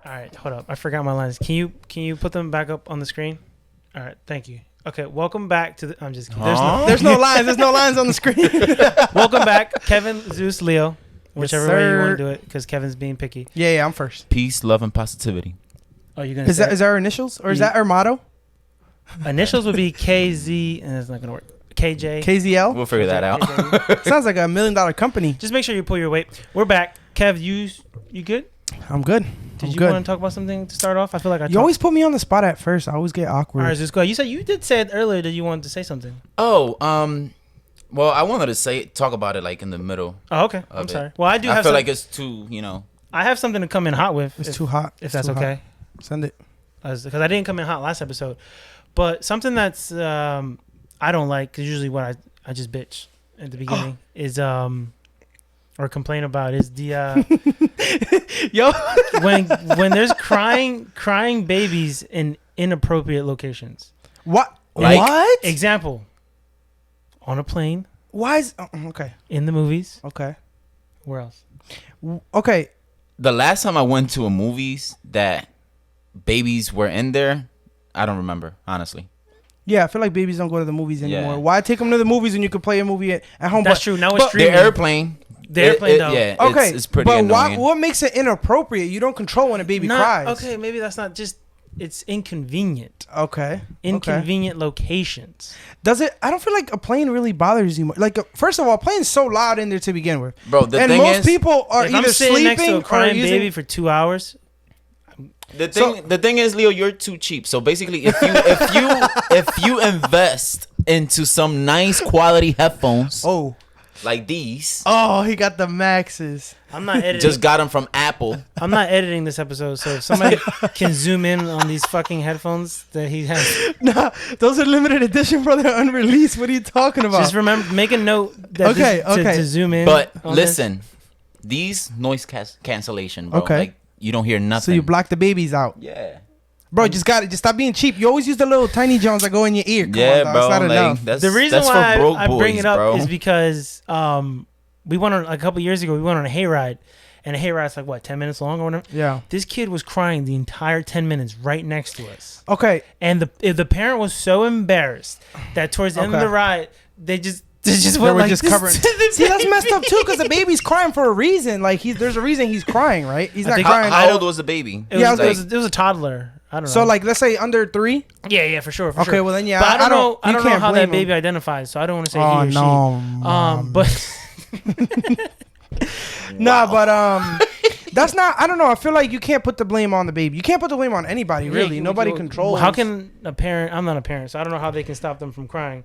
All right, hold up. I forgot my lines. Can you put them back up on the screen? All right, thank you. Okay, welcome back to the. I'm just kidding. There's no lines. There's no lines on the screen. Welcome back, Kevin, Zeus, Leo. Whichever way you want to sir. do it, because Kevin's being picky. Yeah, I'm first. Peace, love, and positivity. Oh, you're gonna. Is that our initials or is that our motto? Initials would be KZ, and it's not gonna work. KJ. KZL. We'll figure that out. Sounds like $1 million company. Just make sure you pull your weight. We're back. Kev, you good? I'm good. Did I'm you good. want to talk about something to start off? I feel like You always put me on the spot at first. I always get All awkward. right, Zeus, go ahead. You did say it earlier that you wanted to say something. Well, I wanted to talk about it like in the middle. Oh, okay. I'm sorry. Well, I feel like it's too, I have something to come in hot with. It's too hot. If that's okay. Send it. Because I didn't come in hot last episode. But something that's I don't like, because usually what I just bitch at the beginning is or complain about is the Yo. when there's crying babies in inappropriate locations. What? Like- What? Example. On a plane. Why is okay? In the movies. Okay. Where else? Okay. The last time I went to a movies that babies were in there, I don't remember, honestly. Yeah, I feel like babies don't go to the movies anymore. Yeah. Why take them to the movies when you can play a movie at home? That's true. Now it's The streaming. airplane. The airplane, though. Yeah, Okay, it's pretty but annoying. what makes it inappropriate? You don't control when a baby cries. Okay, maybe that's not just. It's inconvenient. Okay. Inconvenient locations. Does it? I don't feel like a plane really bothers you much. Like, first of all, a plane's so loud in there to begin with. Bro, the and thing most is, people are If either I'm sitting sleeping next to a or crying using. baby for 2 hours, the thing is, Leo, you're too cheap. So basically, if you invest into some nice quality headphones like these, He got the maxes. I'm not editing. just got them from Apple. I'm not editing this episode, so if somebody can zoom in on these fucking headphones that he has, Nah, those are limited edition, brother. Unreleased. What are you talking about? just remember, make a note that to zoom in. But on listen, these noise cancellation, bro. Okay. Like, you don't hear nothing. So you block the babies out. Yeah. Bro, just stop being cheap. You always use the little tiny Jones that go in your ear. Come on, dog. bro. It's not like, enough. That's, the reason that's why for broke I boys, bring it up bro. is because we went on a couple years ago. We went on a hayride, and a hayride's like 10 minutes long or whatever. Yeah. This kid was crying the entire 10 minutes right next to us. Okay. And the parent was so embarrassed that towards the end of the ride, they just They went were like just this covering. to the See, that's baby. messed up too, because the baby's crying for a reason. Like there's a reason he's crying, right? He's not think- crying. How old was the baby? It Yeah, was, it was a toddler. I don't know. So like, let's say under 3. yeah, for sure. Okay, well then, yeah. But I don't know. you I don't know can't how blame that baby him. identifies, so I don't want to say Oh he or no. she. But Nah, but that's not. I don't know. I feel like you can't put the blame on the baby. You can't put the blame on anybody. Really, nobody controls. How can a parent? I'm not a parent, so I don't know how they can stop them from crying.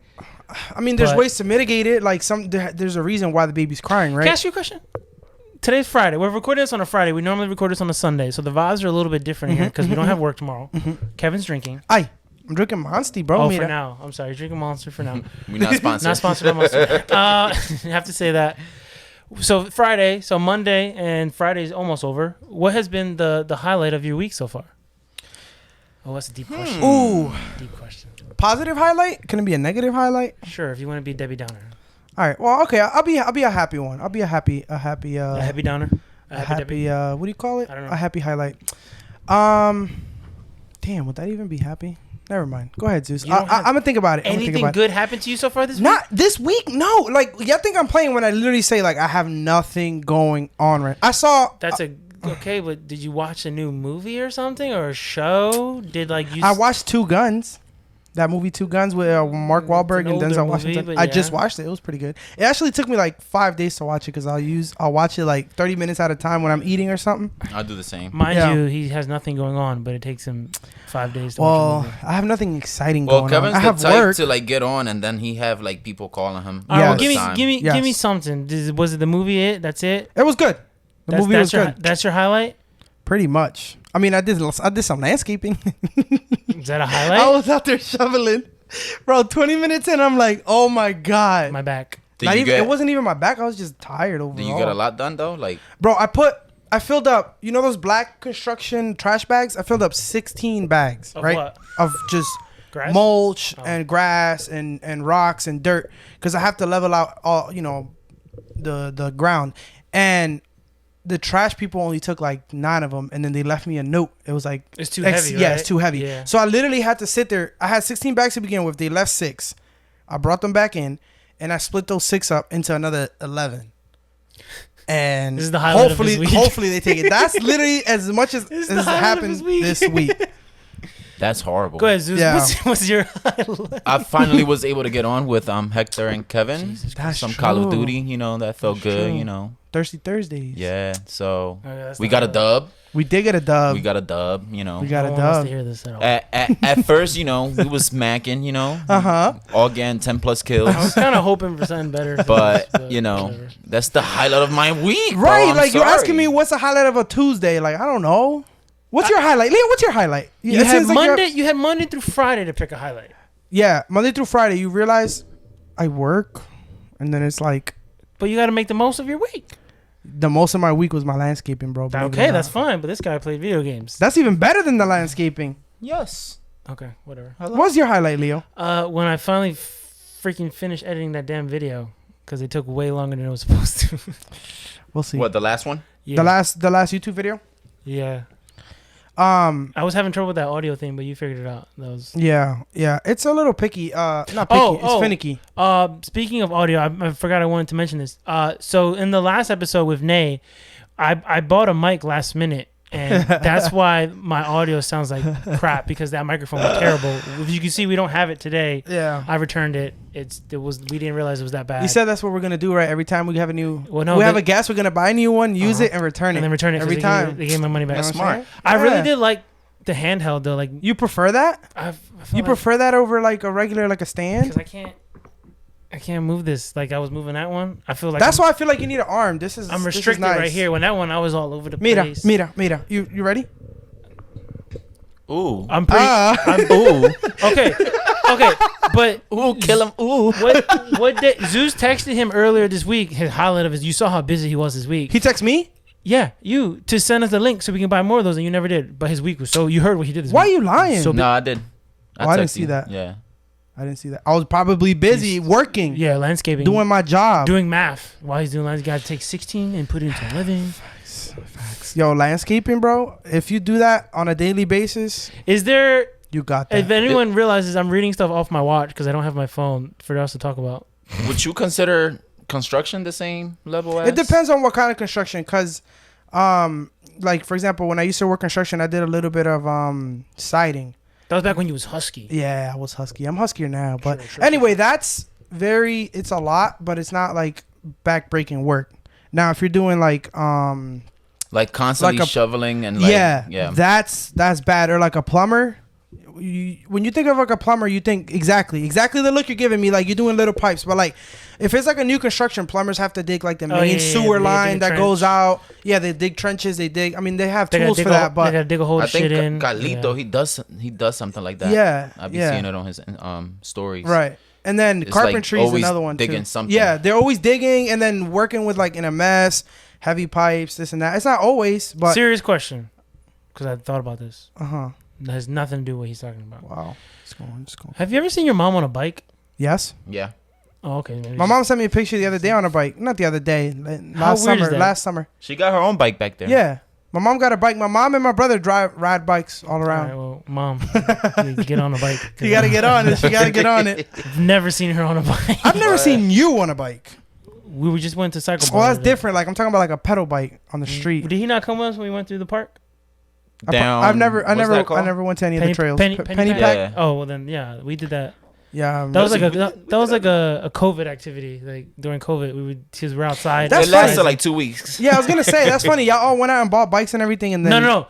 I mean, there's but- ways to mitigate it. Like there's a reason why the baby's crying, right? Can I ask you a question? Today's Friday. We're recording this on a Friday. We normally record this on a Sunday, so the vibes are a little bit different here because we don't have work tomorrow. Kevin's drinking. I'm drinking Monster, bro. Oh, Mira. for now. I'm sorry. You're drinking Monster for now. We're not sponsored. Not sponsored by Monster. I have to say that. So Friday, so Monday and Friday's almost over. What has been the highlight of your week so far? Oh, that's a deep question. Ooh, Deep question. positive highlight? Can it be a negative highlight? Sure, if you want to be Debbie Downer. All right. Well, okay. I'll be a happy one. I'll be a happy A happy Downer. a happy what do you call it? I don't know. A happy highlight. Damn, would that even be happy? Never mind. Go ahead, Zeus. You don't have I'm gonna think about it. Anything good happened to you so far this week? Not this week. No. Like, y'all think I'm playing when I literally say like I have nothing going on right. I saw. That's okay, but did you watch a new movie or something or a show? Did like you? I watched Two Guns. That movie, Two Guns, with Mark Wahlberg and older Denzel movie, Washington. but I yeah. just watched it. It was pretty good. It actually took me like 5 days to watch it because I'll watch it like 30 minutes at a time when I'm eating or something. I'll do the same. Mind Yeah. you, he has nothing going on, but it takes him 5 days to watch a Well, movie. I have nothing exciting Well, going Kevin's on. I the have type work. to like get on, and then he have like people calling him. All right, well, Yes. give me Yes. something. Was it the movie? That's it. It was good. The movie was good. That's your highlight. Pretty much. I mean, I did some landscaping. Is that a highlight? I was out there shoveling. Bro, 20 minutes in, I'm like, oh my God. My back. It wasn't even my back. I was just tired overall. Did you get a lot done though? Like, Bro, I filled up, you know those black construction trash bags? I filled up 16 bags, Of right? what? Of just Grass? mulch and grass and rocks and dirt because I have to level out all, the ground. And the trash people only took like 9 of them, and then they left me a note. It was like it's too heavy. Yeah, right? it's too heavy. Yeah. So I literally had to sit there. I had 16 bags to begin with. They left 6. I brought them back in, and I split those 6 up into another 11. And this is the highlight hopefully, of this week. hopefully they take it. That's literally as much as happened this week. That's horrible. Go ahead, Zeus. Yeah. What's your highlight? I finally was able to get on with Hector and Kevin. That's some true. Call of Duty, you know, that felt That's good, true. you know. Thirsty Thursdays. Yeah, so Okay, we got a dub. We did get a dub. We got a dub, you know. We got No a one wants dub. to hear this at all. At first, you know, we was smacking, you know. All getting 10 plus kills. I was kind of hoping for something better. But, you know, whatever. that's the highlight of my week. Bro. Right, I'm like you're sorry. asking me what's the highlight of a Tuesday? Like I don't know. What's your highlight, Leo? What's your highlight? You It had seems like Monday. You had Monday through Friday to pick a highlight. Yeah, Monday through Friday. You realize I work, and then it's like But you got to make the most of your week. the most of my week was my landscaping, bro. believe it or Okay, not. that's fine. But this guy played video games. That's even better than the landscaping. Yes. Okay, whatever. What's your highlight, Leo? When I finally freaking finished editing that damn video, because it took way longer than it was supposed to. We'll see. What, the last one? Yeah. The last YouTube video? Yeah. I was having trouble with that audio thing, but you figured it out. That was. Yeah. It's a little picky. Not picky. It's finicky. Speaking of audio, I forgot I wanted to mention this. So in the last episode with Nay, I bought a mic last minute, and that's why my audio sounds like crap, because that microphone was terrible. If you can see, we don't have it today. Yeah. I returned it. We didn't realize it was that bad. You said that's what we're gonna do, right? Every time we have a new, Well, no, we have a guest, we're gonna buy a new one, use it, and return it. and then return it every so time. They gave my money back. That's smart. I really Yeah. did like the handheld though. Like You prefer that? I You prefer that over like a regular, like a stand? because I can't move this like I was moving that one. I feel like That's why I feel like you need an arm. I'm restricted nice. right here. When that one, I was all over the Mira, place. mira. You ready? Ooh. I'm pretty. Ooh. Okay, but Ooh, kill him. Ooh. what did Zeus texted him earlier this week? His highlight of his. You saw how busy he was this week. He texted me? Yeah, you to send us the link so we can buy more of those, and you never did. But his week was so. You heard what he did this Why week. are you lying? So No, I did. I didn't texted see you. that. Yeah. I didn't see that. I was probably busy working, Yeah, landscaping. doing my job. doing math. While he's doing landscaping, you got to take 16 and put it into 11. Yo, landscaping, bro. If you do that on a daily basis, Is there? you got that. If anyone realizes I'm reading stuff off my watch because I don't have my phone for us to talk about. Would you consider construction the same level as? It depends on what kind of construction, because, like for example, when I used to work construction, I did a little bit of siding. That was back when you was husky. Yeah, I was husky. I'm huskier now, but Sure. anyway, it's a lot, but it's not like back-breaking work. Now, if you're doing like constantly like a- shoveling and like, yeah, that's bad. Or like a plumber. When you think of like a plumber, you think exactly the look you're giving me. Like you're doing little pipes, but like if it's like a new construction, plumbers have to dig like the main sewer they line dig a that goes trench. out. Yeah, they dig trenches. They dig. I mean, they have They gotta tools dig for that, they but gotta dig a whole I think shit in. Carlito, Yeah. he does something like that. yeah, I've been yeah, seeing it on his stories. right. And then It's like carpentry is always another one digging too. something. Yeah, they're always digging and then working with like in a mess, heavy pipes, this and that. It's not always, but Serious question, because I thought about this. uh-huh. That has nothing to do with what he's talking about. Wow. It's going. Have you ever seen your mom on a bike? Yes. Yeah. Oh, okay. Maybe My mom sent me a picture the other day on a bike. Not the other day. Last weird is summer. that? Last summer. She got her own bike back there. Yeah. My mom got a bike. My mom and my brother ride bikes all All around. right, well, mom, you get on a bike. 'cause You gotta get on it. She gotta get on it. I've never seen her on a bike. I've never seen you on a bike. We just went to cycle. Well, bar that's today. different. Like I'm talking about like a pedal bike on the street. Did he not come with us when we went through the park? Down. I what's that called? never went to any of the trails. Penny Penny pack? pack. Yeah. Oh well, then yeah, we did that. Yeah. That was like a COVID activity. Like during COVID, because we're outside. That's It lasted funny. like 2 weeks. Yeah, I was gonna say that's funny. Y'all all went out and bought bikes and everything, and then No.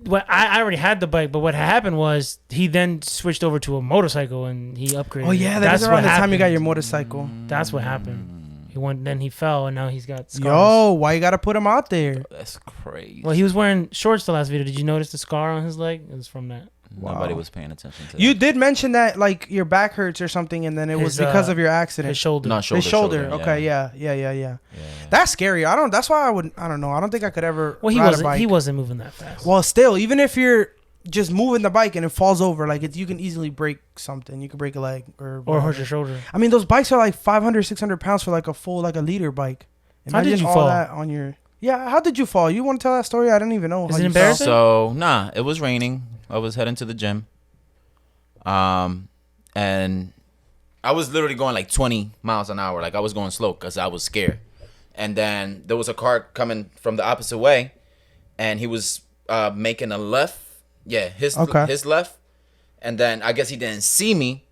Well, I already had the bike, but what happened was he then switched over to a motorcycle and he upgraded. Oh yeah, That's that's around what the time you got happened. your motorcycle. That's what happened. He went, then he fell, and now he's got scars. Yo, why you gotta put him out there? That's crazy. Well, he was wearing shorts the last video. Did you notice the scar on his leg? It was from that. Nobody Wow. was paying attention to You that. did mention that like your back hurts or something, and then it was His, because of your His accident. shoulder. No, His shoulder. Okay, yeah. Yeah. That's scary. That's why I don't know. I don't think I could ever Well, ride a bike. he wasn't moving that fast. Well, still, even if you're just moving the bike and it falls over, like you can easily break something. You could break a leg or Or whatever. hurt your shoulder. I mean, those bikes are like 500, 600 pounds for like a full like a liter bike. How did Imagine you all fall? that on your. Yeah, how did you fall? You want to tell that story? I don't even know. Is it embarrassing? So it was raining. I was heading to the gym. And I was literally going like 20 miles an hour. Like I was going slow because I was scared. And then there was a car coming from the opposite way, and he was making a left. Yeah, his left. And then I guess he didn't see me.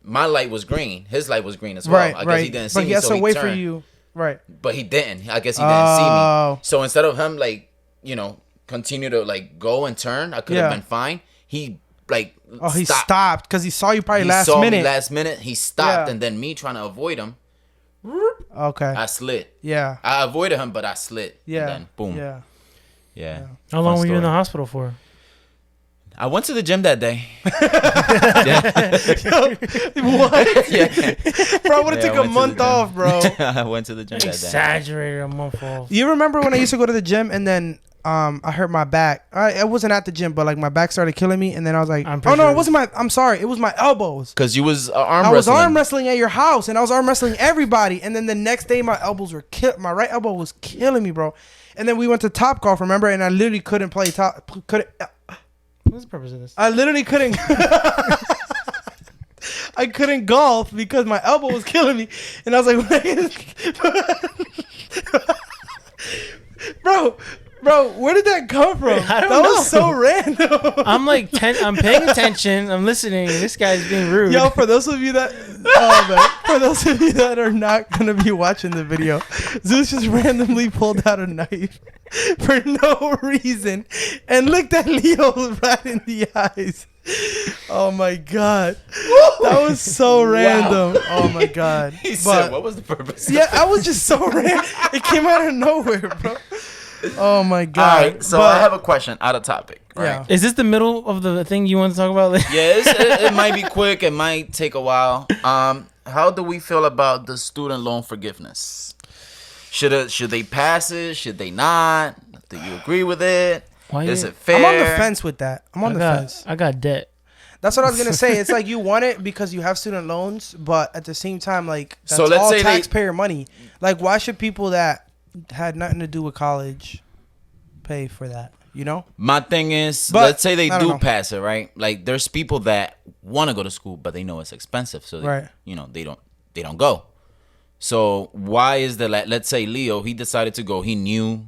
My light was green. His light was green as well. Right, I guess he didn't see me, he has so to wait turned. for you. Right. But he didn't. I guess he didn't see me. So instead of him like, continue to like go and turn, I could have been fine. He like he stopped because he saw you probably last minute. He stopped, and then me trying to avoid him. Okay. I slid. Yeah. I avoided him, but I slid. Yeah. And then boom. Yeah. How long were you in the hospital for? I went to the gym that day. What? Yeah. Bro, I would have took a month off, bro. I went to the gym that day. Exaggerated, a month off. You remember when I used to go to the gym and then I hurt my back. I wasn't at the gym, but like my back started killing me, and then I was like, it wasn't my. I'm sorry, it was my elbows. Because you was arm wrestling. I was arm wrestling at your house, and I was arm wrestling everybody. And then the next day, my elbows were my right elbow was killing me, bro. And then we went to Top Golf, remember? And I literally couldn't play What's the purpose of this? I literally couldn't. I couldn't golf because my elbow was killing me, and I was like, bro, where did that come from? I don't know. That was so random. I'm like, I'm paying attention. I'm listening. This guy's being rude. Yo, for those of you that are not gonna be watching the video, Zeus just randomly pulled out a knife for no reason and looked at Leo right in the eyes. Oh my god, that was so random. Oh my god. He said, "What was the purpose?" Yeah, I was just so random. It came out of nowhere, bro. Oh my god. All right, so I have a question out of topic. Right? Yeah. Is this the middle of the thing you want to talk about? Yeah, it might be quick. It might take a while. How do we feel about the student loan forgiveness? Should they pass it? Should they not? Do you agree with it? Is it fair? I'm on the fence with that. I'm on the fence. I got debt. That's what I was gonna say. It's like you want it because you have student loans, but at the same time, like that's so let's all say taxpayer money. Like, why should people that had nothing to do with college pay for that? You know. My thing is, let's say they do pass it, right? Like, there's people that want to go to school, but they know it's expensive, so they don't go. So why is that? Let's say Leo, he decided to go. He knew,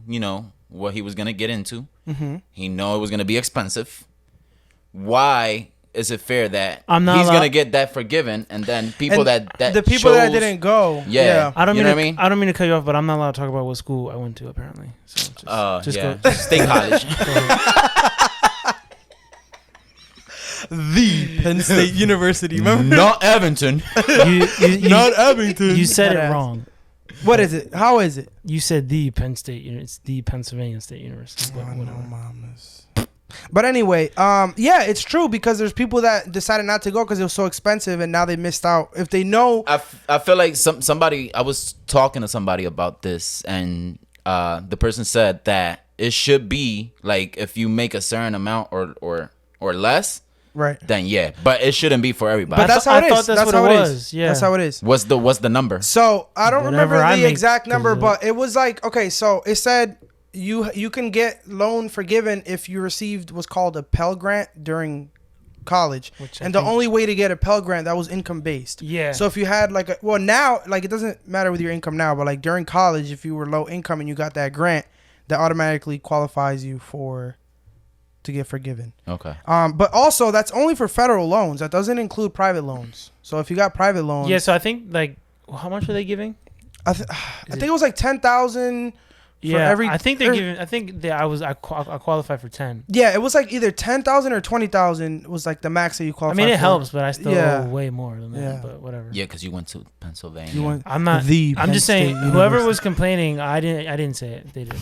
what he was gonna get into. Mm-hmm. He know it was gonna be expensive. Why is it fair that he's gonna get that forgiven, and then people that the people that didn't go? Yeah. I don't mean what I mean? I don't mean to cut you off, but I'm not allowed to talk about what school I went to apparently. So just go. State college. The Penn State University. Remember? Not Abington. Not Abington. You said it wrong. What is it? How is it? You said the Penn State. It's the Pennsylvania State University. But anyway, yeah, it's true because there's people that decided not to go because it was so expensive, and now they missed out. If they know, I feel like somebody. I was talking to somebody about this, and the person said that it should be like if you make a certain amount or less. Right. Then yeah, but it shouldn't be for everybody. But that's how it is. I thought that's what it was. Yeah. That's how it is. What's the number? So I don't remember the exact number, but it was like, okay, so it said you can get loan forgiven if you received what's called a Pell Grant during college, and the only way to get a Pell Grant that was income based. Yeah. So if you had like now like it doesn't matter with your income now, but like during college, if you were low income and you got that grant, that automatically qualifies you to get forgiven. Okay. But also that's only for federal loans. That doesn't include private loans. So if you got private loans, yeah. So I think like how much are they giving? I think it was like 10,000. Yeah, I think they're giving. I think that I qualified for 10. Yeah, it was like either 10,000 or 20,000 was like the max that you qualified. I mean, it for. helps, but I still owe way more than that. Yeah. But whatever. Yeah, because you went to Pennsylvania. I'm not. I'm just saying. Whoever was complaining, I didn't say it. They did.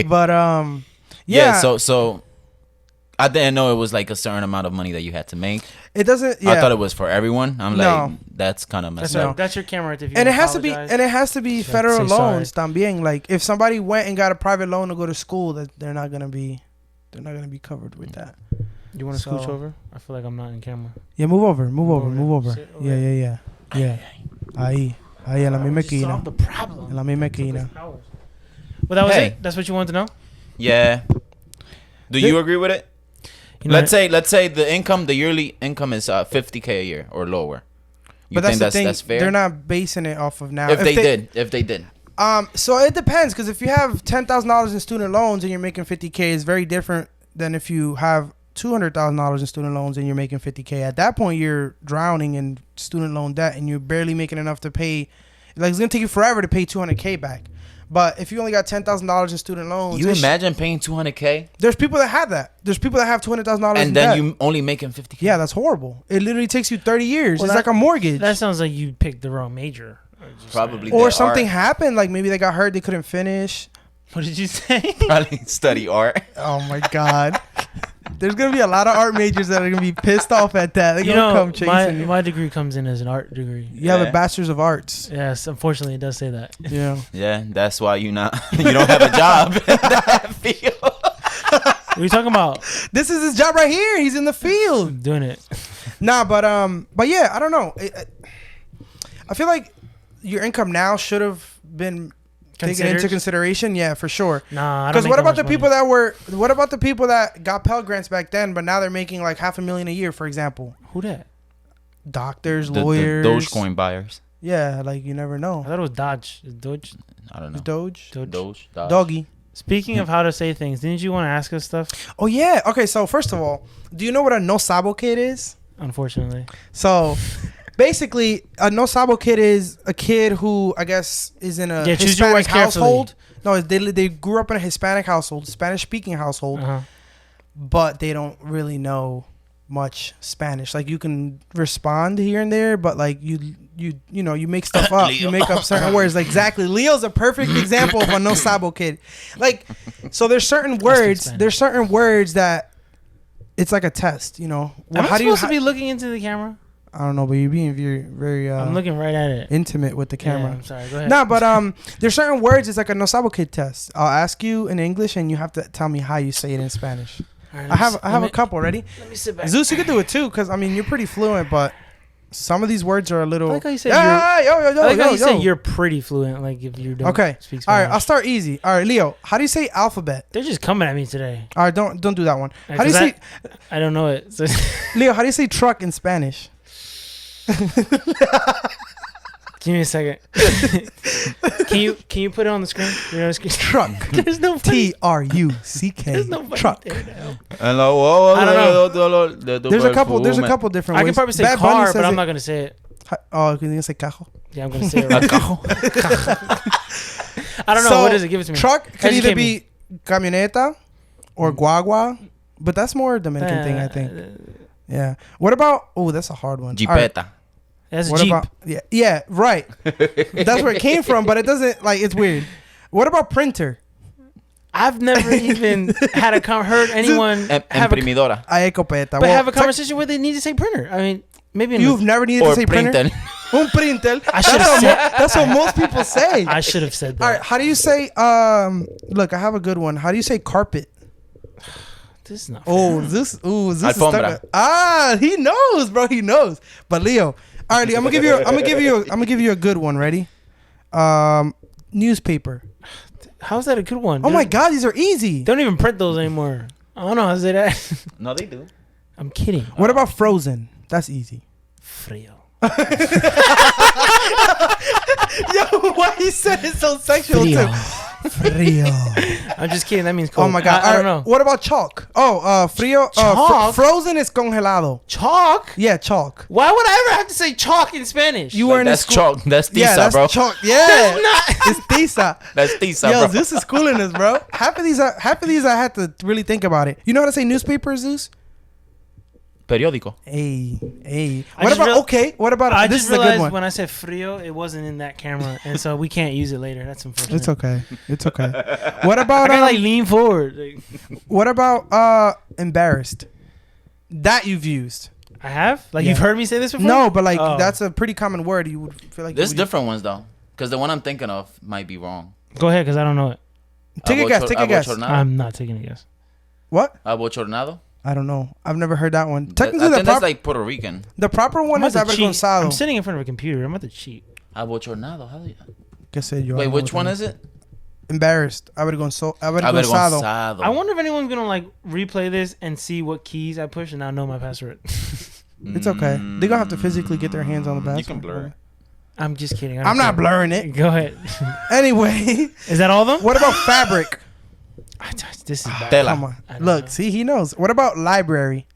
But yeah. So I didn't know it was like a certain amount of money that you had to make. It doesn't. Yeah. I thought it was for everyone. I'm like, that's kind of messed up. That's your camera right there. And it has to be federal loans. También, like if somebody went and got a private loan to go to school, that they're not gonna be covered with that. You want to scooch over? I feel like I'm not in camera. Yeah, move over. Yeah. Ahí. Ahí en la misma esquina. Solve the problem. En la misma esquina. Well, that was it. That's what you wanted to know. Yeah. Do you agree with it? Let's say the yearly income is $50K a year or lower. But that's the thing. That's fair? They're not basing it off of now. If they did. So it depends, because if you have $10,000 in student loans and you're making $50K, it's very different than if you have $200,000 in student loans and you're making $50K. At that point, you're drowning in student loan debt and you're barely making enough to pay. Like, it's gonna take you forever to pay $200K back. But if you only got $10,000 in student loans, you imagine paying $200K? There's people that have that. There's people that have $200,000 and then you only making $50K. Yeah, that's horrible. It literally takes you 30 years. Well, it's like a mortgage. That sounds like you picked the wrong major. Probably. Or something happened. Like maybe they got hurt. They couldn't finish. What did you say? Probably study art. Oh my God. There's gonna be a lot of art majors that are gonna be pissed off at that. They're gonna come chasing you. My degree comes in as an art degree. You have a bachelor's of arts. Yes, unfortunately, it does say that. Yeah. Yeah, that's why you don't have a job in that field. What are you talking about? This is his job right here. He's in the field I'm doing it. Nah, but yeah, I don't know. I feel like your income now should have been taken into consideration. Yeah, for sure. Nah, I don't. Because what about the people that were? What about the people that got Pell Grants back then, but now they're making like $500,000 a year, for example? Who that? Doctors, lawyers, the Dogecoin buyers. Yeah, like you never know. I thought it was Dodge. Doge? I don't know. Doge. Dodge. Doggy. Speaking of how to say things, didn't you want to ask us stuff? Oh yeah. Okay. So first of all, do you know what a no-sabo kid is? Unfortunately. So. Basically, a no-sabo kid is a kid who I guess is in a Hispanic household. No, they grew up in a Hispanic household, Spanish-speaking household, but they don't really know much Spanish. Like you can respond here and there, but like you make stuff up. You make up certain words. Like exactly, Leo's a perfect example of a no-sabo kid. Like, so there's certain words. There's certain words that it's like a test. You know, am I supposed to be looking into the camera? I don't know, but you're being very I'm looking right at it. Intimate with the camera. Yeah, I'm sorry. Go ahead. No, but there's certain words. It's like a no-sabo kid test. I'll ask you in English, and you have to tell me how you say it in Spanish. Right, I have a couple. Ready? Let me sit back. Zeus, you could do it too, because I mean you're pretty fluent, but some of these words are a little. I like how you say you say you're pretty fluent. Like if you don't speak Spanish. All right, I'll start easy. All right, Leo, how do you say alphabet? They're just coming at me today. All right, don't do that one. How do you say? I don't know it. So Leo, how do you say truck in Spanish? Give me a second. Can you put it on the screen? Truck. There's no TRUCK. There's no truck. I don't know. There's a couple different ways. I can probably say car, but I'm not gonna say it. Oh, can you say cajo? Yeah, I'm gonna say it right. I don't know. What is it? Give it to me. Truck could either be camioneta or guagua, but that's more a Dominican thing, I think. Yeah. What about? Oh, that's a hard one. Jeepeta. Right. That's a Jeep. Yeah, right. That's where it came from, but it doesn't it's weird. What about printer? I've never even heard anyone have imprimidora. Have a conversation where they need to say printer. I mean, maybe you've never needed to say printer. Un printer. That's what most people say. I should have said that. All right. How do you say? Look, I have a good one. How do you say carpet? This is not fair. This is stuck. He knows, bro. He knows. But Leo, all right, Leo, I'm gonna give you a good one. Ready? Newspaper. How's that a good one? Oh my God, these are easy. They don't even print those anymore. I don't know how to say that. No, they do. I'm kidding. What about frozen? That's easy. Frio. Yo, why he said it so sexual Frio. too? Frio. I'm just kidding. That means cold. Oh my God. I don't know. What about chalk? Frio. Chalk? Frozen is congelado. Chalk? Yeah, chalk. Why would I ever have to say chalk in Spanish? You were in that's chalk. That's tiza, that's bro. Chalk. Yeah, that's not. It's tiza. That's tiza, Yo, bro. Zeus is cooling us, bro. Half of these I had to really think about it. You know how to say newspaper, Zeus? Periódico. Hey. What about I this just is a good one. realized when I said frio, it wasn't in that camera, and so we can't use it later. That's unfortunate. It's okay. What about I gotta lean forward. What about embarrassed? That you've used. I have? You've heard me say this before? No, but that's a pretty common word. You would feel like there's different ones though, because the one I'm thinking of might be wrong. Go ahead, because I don't know it. Take a guess. I'm not taking a guess. What? Abochornado? I don't know. I've never heard that one. Technically, I think that's like Puerto Rican. The proper one is avergonzado. I'm sitting in front of a computer. I'm about to cheat. Abochornado. How do you... ¿Qué sé yo? Wait, which one is it? Embarrassed. Avergonzado. I wonder if anyone's gonna like replay this and see what keys I push and now know my password. It's okay. They're gonna have to physically get their hands on the password. You can blur it. I'm just kidding. I'm not blurring it. Go ahead. Anyway, is that all of them? What about fabric? This is bad. Come on. Look, see, he knows. What about library?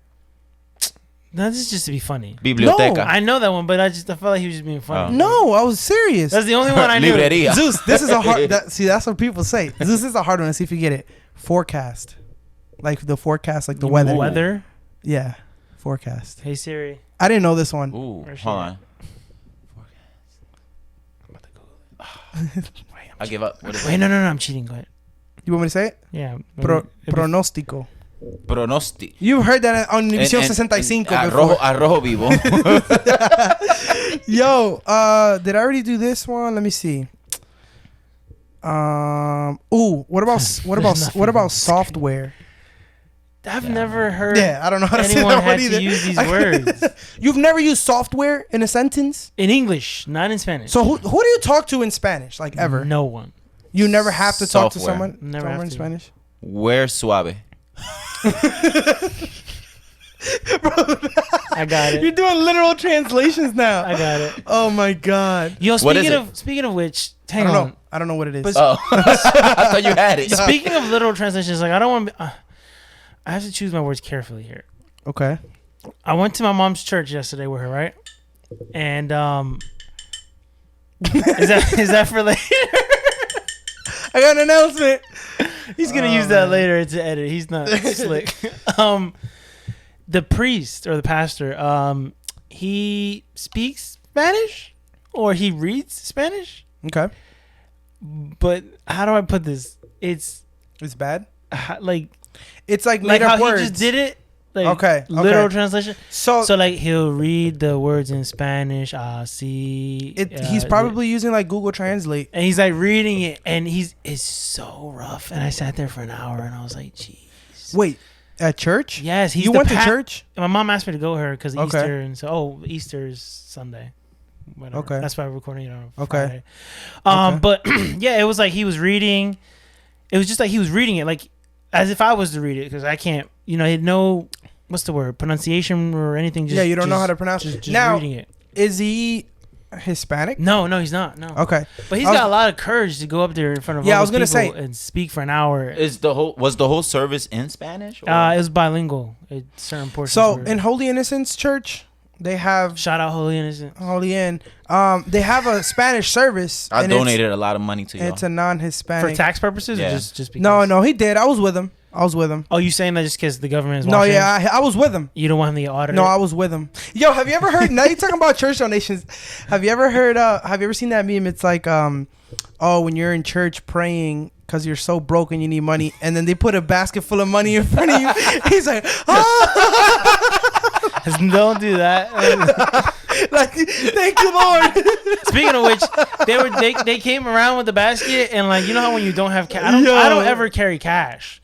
No, this is just to be funny. Biblioteca. No, I know that one, but I felt like he was just being funny. No, I was serious. That's the only one I knew. Libreria. Zeus, this is a hard. That's what people say. Zeus is a hard one. Let's see if you get it. Forecast, like the forecast, like the weather. Weather. Yeah, forecast. Hey Siri. I didn't know this one. Ooh, hold on. I'm about to Google it. I give up. Wait, no, I'm cheating. Go ahead. You want me to say it? Yeah. Pronóstico. Pronosti. You've heard that on Univisión 65 before. Arrojo vivo. Yo, did I already do this one? Let me see. What about software? I've never heard. Yeah, I don't know how to say anyone that had one either. to use these words You've never used software in a sentence? in English, not in Spanish. So who do you talk to in Spanish? Like ever? No one. You never have to talk to Software. someone. Never have in to. Spanish. Where suave. I got it. You're doing literal translations now. I got it. Oh my god. Yo, What is speaking of which, I hang don't on. know. I don't know what it is. But- Oh, I thought you had it. Speaking of literal translations, like I don't want. I have to choose my words carefully here. Okay. I went to my mom's church yesterday with her, right? And is that for later? I got an announcement. He's gonna use that later to edit. He's not slick. The priest or the pastor, he speaks Spanish or he reads Spanish. Okay. But how do I put this? It's bad. like It's like made up how words. he just did it. Like Okay. literal translation. So like he'll read the words in Spanish. See. he's probably using like Google Translate. And he's like reading it, and it's so rough. And I sat there for an hour, and I was like, "Jeez." Wait, at church? Yes, You went to church? My mom asked me to go with her because Okay. Easter, and so Easter's Sunday. Whatever. Okay. That's why we're recording it on Okay. Friday. Okay. But yeah, it was like he was reading. It was just like he was reading it, like as if I was to read it, because I can't. He had no. What's the word? Pronunciation or anything? Just, Yeah, you don't know how to pronounce it. Just Now, reading it. is he Hispanic? No, he's not. No. Okay. But he's got a lot of courage to go up there in front of all I was those gonna people say and speak for an hour. Was the whole service in Spanish? Or? It was bilingual. Certain portions. So were. in Holy Innocents Church, they have Shout out Holy Innocent. they have a Spanish service. I and donated a lot of money to you. It's a non-Hispanic. For tax purposes, Yeah. or just because? No, he did. I was with him. Oh, you saying that just because the government is no, watching? yeah, I was with him. You don't want him to get audited? No, I was with him. Yo, have you ever heard? Now you're talking about church donations. Have you ever heard? Have you ever seen that meme? It's like, when you're in church praying because you're so broke and you need money, and then they put a basket full of money in front of you. He's like, Don't do that. like, thank you, Lord. Speaking of which, they came around with the basket, and like, you know how when you don't have cash, I don't ever carry cash,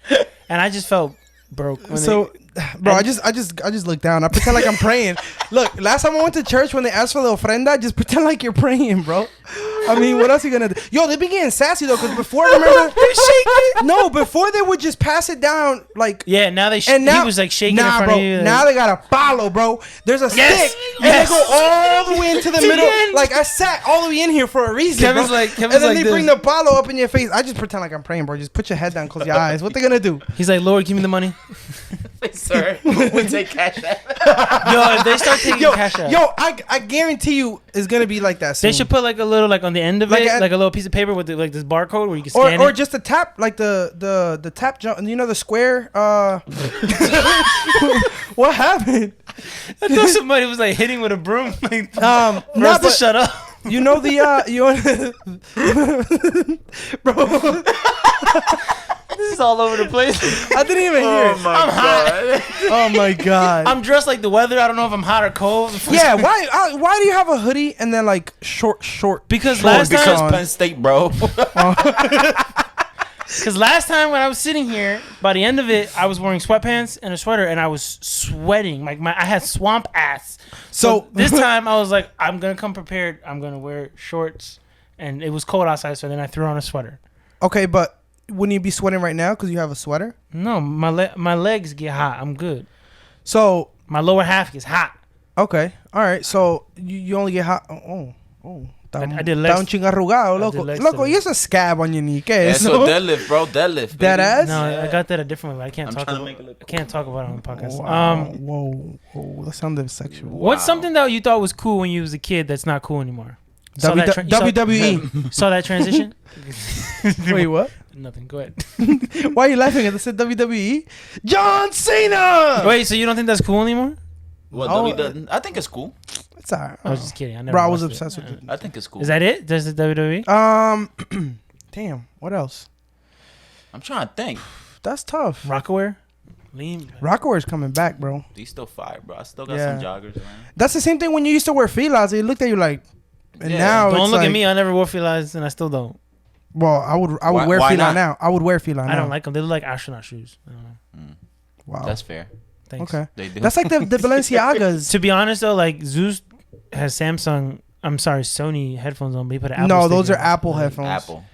and I just felt broke. Bro, I just look down. I pretend like I'm praying. Look, last time I went to church, when they asked for the ofrenda, just pretend like you're praying, bro. I mean, what else are you gonna do? Yo, they be getting sassy though, because before, remember, before they would just pass it down, like, yeah. Now he was like shaking in front bro, of you. Like, now they got a palo, bro. There's a stick, and they go all the way into the middle. Like, I sat all the way in here for a reason, Kevin's bro. like and then they this. bring the palo up in your face. I just pretend like I'm praying, bro. Just put your head down, close your eyes. What they gonna do? He's like, Lord, give me the money. Sir, we take cash out. Yo, if they start taking cash out. I guarantee you it's gonna be like that soon. They should put like a little, like on the end of Like it, like a little piece of paper with like this barcode where you can scan it. Or just a tap, like the tap jump. You know the square. What happened? I thought somebody was like hitting with a broom, like Not to shut up. You know the bro. This is all over the place. I didn't even hear it. I'm hot. Oh my god. I'm dressed like the weather. I don't know if I'm hot or cold. Yeah. Why do you have a hoodie and then like short? Because short last time Penn State, bro. Because last time when I was sitting here, by the end of it, I was wearing sweatpants and a sweater, and I was sweating. Like I had swamp ass. So this time I was like, I'm gonna come prepared. I'm gonna wear shorts, and it was cold outside, so then I threw on a sweater. Okay, but wouldn't you be sweating right now because you have a sweater? No, my legs get hot. I'm good. So my lower half gets hot. Okay, all right. So you only get hot. I did legs. Está un chingo arrugado, loco. Loco, y esa scab on your knee. ¿Qué es eso? Deadlift, bro. Deadlift. That ass? No, I got that a different way. I can't talk about it. I can't talk about it on the podcast. Wow. Whoa. That sounded sexual. What's something that you thought was cool when you was a kid that's not cool anymore? WWE. Saw that transition? Wait, what? Nothing. Go ahead. Why are you laughing at the said WWE? John Cena! Wait, so you don't think that's cool anymore? Well, I think it's cool. It's alright. I was just kidding. I was obsessed with it. I think it's cool. Is that it? There's the WWE? Damn. What else? I'm trying to think. That's tough. Rockaware? Rockaware's coming back, bro. He's still fire, bro. I still got some joggers around. That's the same thing when you used to wear filas. They looked at you like, and now don't it's look at me. I never wore filas, and I still don't. Well, I would wear fila now. I would wear fila now. I don't like them. They look like astronaut shoes. I don't know. Wow. That's fair. Thanks. Okay. They do. That's like the Balenciagas. To be honest, though, like Zeus has Sony headphones on, but he put an Apple No, those sticker are Apple headphones. Apple.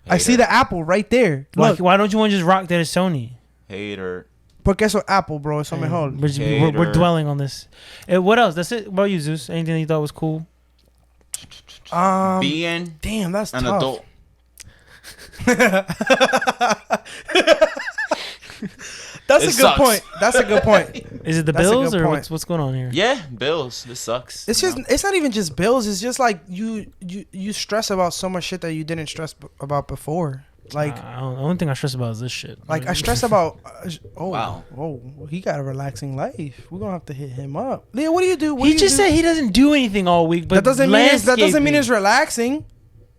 Hater. I see the Apple right there. Look. Why don't you want to just rock that as Sony? Hater. Porque eso Apple, bro. Eso mejor. We're dwelling on this. What else? That's it. What about you, Zeus? Anything you thought was cool? Being damn, that's an tough. adult. That's a good point. That's a good point. Is it the bills or what's going on here? Yeah, bills. This sucks. It's just it's not even just bills. It's just like you stress about so much shit that you didn't stress about before. Like the only thing I stress about is this shit. Like I stress about. Wow. He got a relaxing life. We're gonna have to hit him up. Leah, what do you do? He just said he doesn't do anything all week. But that doesn't mean it's relaxing.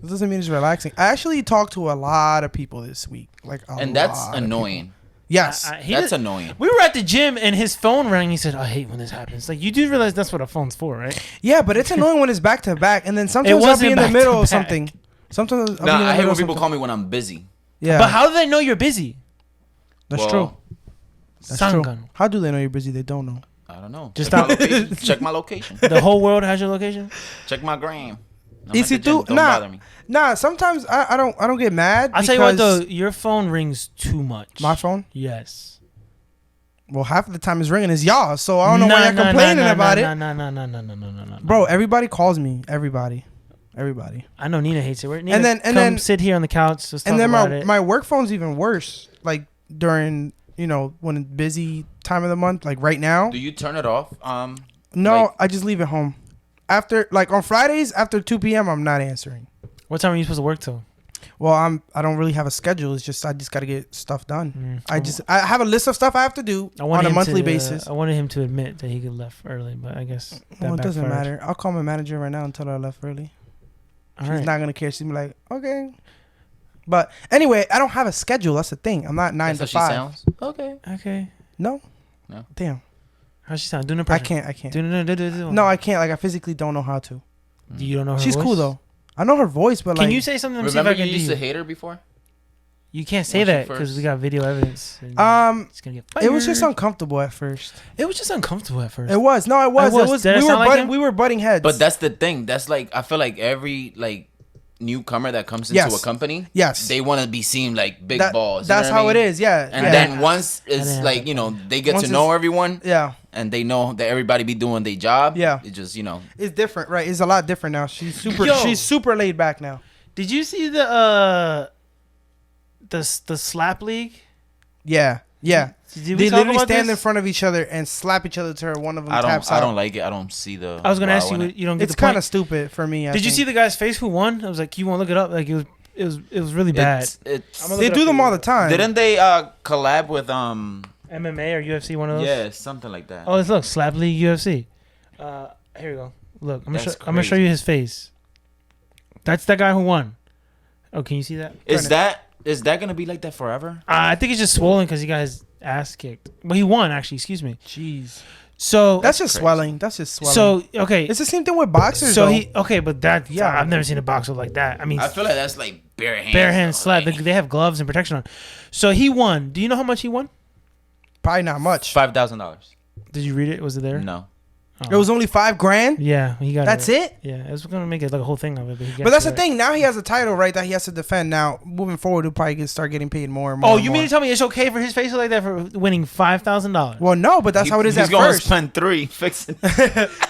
That doesn't mean it's relaxing. I actually talked to a lot of people this week. And that's annoying. Yes, that's annoying. We were at the gym and his phone rang. He said, "I hate when this happens." Like you do realize that's what a phone's for, right? Yeah, but it's annoying when it's back to back, and then sometimes I'll be in the middle of something. Sometimes I hate when people call me when I'm busy. Yeah, but how do they know you're busy? That's true. That's true. How do they know you're busy? They don't know. I don't know. Just check my location. The whole world has your location. Check my gram. Don't bother me. Nah, sometimes I don't get mad. I'll tell you what though, your phone rings too much. My phone? Yes. Well, half of the time it's ringing is y'all, so I don't know why you're complaining about it. No. Bro, everybody calls me. Everybody. I know Nina hates it. Nina, and then sit here on the couch. Let's talk and then about it. my work phone's even worse. Like during when it's busy time of the month, like right now. Do you turn it off? No, I just leave it home. After on Fridays after 2 p.m. I'm not answering. What time are you supposed to work till? Well, I don't really have a schedule. It's just I just got to get stuff done. I have a list of stuff I have to do on a monthly basis. I wanted him to admit that he could left early, but I guess it doesn't matter. I'll call my manager right now and tell her I left early. She's not gonna care. She's gonna be like, okay. But anyway, I don't have a schedule. That's the thing. I'm not 9 to 5. She sounds? Okay. No. Damn. How's she sound? Do an impression. I can't. Do. No, I can't. Like I physically don't know how to. You don't know her She's voice? cool though. I know her voice, but can you say something? Remember you used to hate her before? You can't say that because we got video evidence. It's gonna get fired. It was just uncomfortable at first. It was just uncomfortable at first. It was. No, it was. We were butting heads. But that's the thing. That's like I feel like every newcomer that comes into a company, they want to be seen like big balls. That's how it is, yeah. And then once it's like they get to know everyone, and they know that everybody be doing their job, it just it's different, right? It's a lot different now. She's super laid back now. Did you see the slap league? Yeah. They literally stand in front of each other and slap each other till one of them taps out. I don't like it. I don't see the. I was gonna ask you. You don't get it's kind of stupid for me. Did you see the guy's face who won? I was like, you won't look it up. Like it was really bad. They do them all the time. Didn't they collab with MMA or UFC? One of those. Yeah, something like that. Oh, look, slap league UFC. Here we go. Look, I'm gonna show you his face. That's the guy who won. Oh, can you see that? Is that gonna be like that forever? I think it's just swollen because he got his ass kicked. But he won, actually. Excuse me. Jeez. So that's just swelling. That's just swelling. So okay, it's the same thing with boxers. So though. but that I've never seen a boxer like that. I mean, I feel like that's like bare hands. Bare hand slap. They have gloves and protection on. So he won. Do you know how much he won? Probably not much. $5,000. Did you read it? Was it there? No. It was only $5,000. Yeah, he got. That's it. Yeah, it was gonna make it like a whole thing of it. But that's the thing. Now he has a title, right? That he has to defend. Now moving forward, he'll probably start getting paid more and more. Oh, you mean to tell me it's okay for his face like that for winning $5,000? Well, no, but that's how it is at first. He's gonna spend $3 fixing.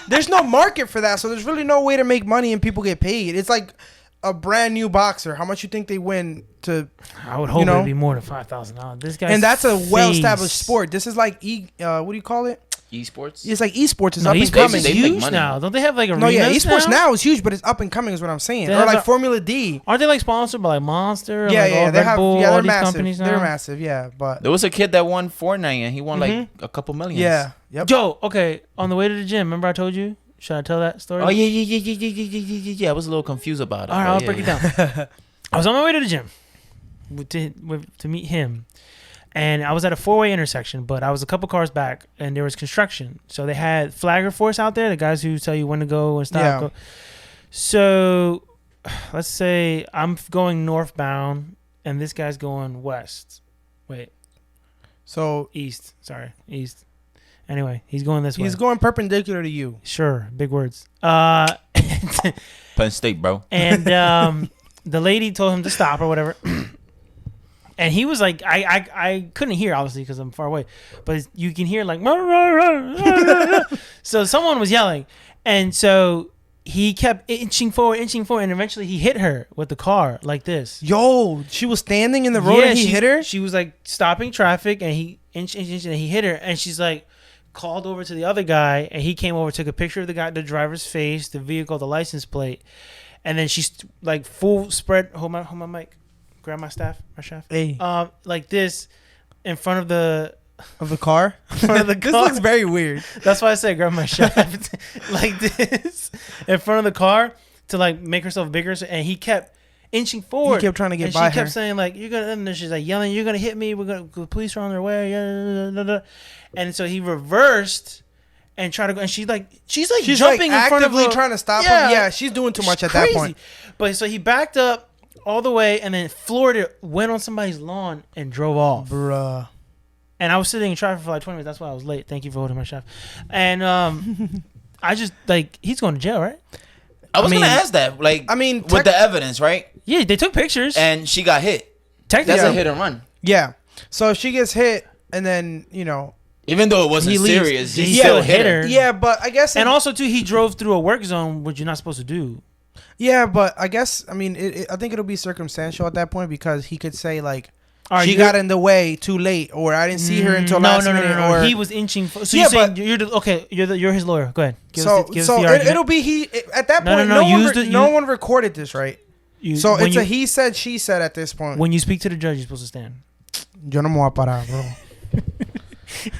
There's no market for that, so there's really no way to make money and people get paid. It's like a brand new boxer. How much you think they win to? I would hope it'd be more than $5,000. This guy, and that's a well-established sport. This is like what do you call it? Esports. It's like esports is up and coming. It's huge now. Don't they have like arenas? No, yeah, esports now is huge, but it's up and coming is what I'm saying. Or like Formula D. Aren't they like sponsored by like Monster? Or yeah, like yeah, they have. Bull, Yeah, all they're these massive. companies now? They're massive. Yeah, but there was a kid that won Fortnite and he won like a couple million. Yeah. Yep. Joe, okay, on the way to the gym, remember I told you? Should I tell that story? Oh yeah. I was a little confused about it. All right, I'll break it down. I was on my way to the gym to meet him. And I was at a 4-way intersection, but I was a couple cars back, and there was construction. So they had flagger force out there, the guys who tell you when to go and stop. Yeah. Go. So let's say I'm going northbound, and this guy's going west. Wait. So east. Sorry, east. Anyway, he's going this way. He's going perpendicular to you. Sure, big words. Penn State, bro. And the lady told him to stop or whatever. And he was like, I couldn't hear, obviously, because I'm far away. But you can hear like, so someone was yelling. And so he kept inching forward. And eventually he hit her with the car like this. Yo, she was standing in the road and he hit her? She was like stopping traffic and he and he hit her. And she's like called over to the other guy. And he came over, took a picture of the driver's face, the vehicle, the license plate. And then she's like full spread. Hold my mic. Grab my staff. Hey. Like this, in front of the car. In front of the car. This looks very weird. That's why I said grab my shaft. Like this, in front of the car to like make herself bigger. And he kept inching forward. He kept trying to get and by her. She kept saying like, "You're gonna." And she's like yelling, "You're gonna hit me. The police are on their way." And so he reversed. And try to go, and she's like jumping like in front of actively trying to stop him. Yeah, she's doing too much at that point. But so he backed up all the way, and then floored it, went on somebody's lawn, and drove off. Bruh. And I was sitting in traffic for like 20 minutes. That's why I was late. Thank you for holding my shaft. And I just he's going to jail, right? I was gonna ask that. Like, I mean, with the evidence, right? Yeah, they took pictures, and she got hit. Technically, that's a hit and run. Yeah. So if she gets hit, and then even though it wasn't serious, he still hit her. Yeah, but I guess... And also, too, he drove through a work zone, which you're not supposed to do. Yeah, but I guess, I mean, I think it'll be circumstantial at that point because he could say, like, she got in the way too late, or I didn't see her until last minute. No. Or he was inching... So you're saying you're his lawyer. Go ahead. Give us the argument. It'll be at that point, no one recorded this, right? So it's a he said, she said at this point. When you speak to the judge, you're supposed to stand. Yo no me voy a parar, bro.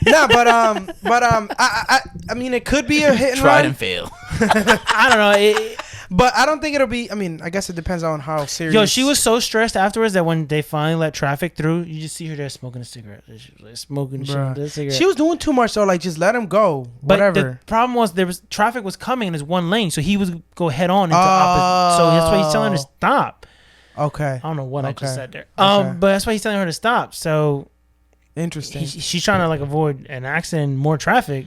Nah, but I mean, it could be a hit and run. Tried and fail. I don't know. But I don't think it'll be. I mean, I guess it depends on how serious. Yo, she was so stressed afterwards that when they finally let traffic through, you just see her there smoking a cigarette. She was like smoking a cigarette. She was doing too much, so like just let him go. But whatever. The problem was traffic was coming in this one lane, so he was go head on into opposite. So that's why he's telling her to stop. Okay. I don't know what I just said there. But that's why he's telling her to stop. So interesting. She's trying to like avoid an accident, more traffic.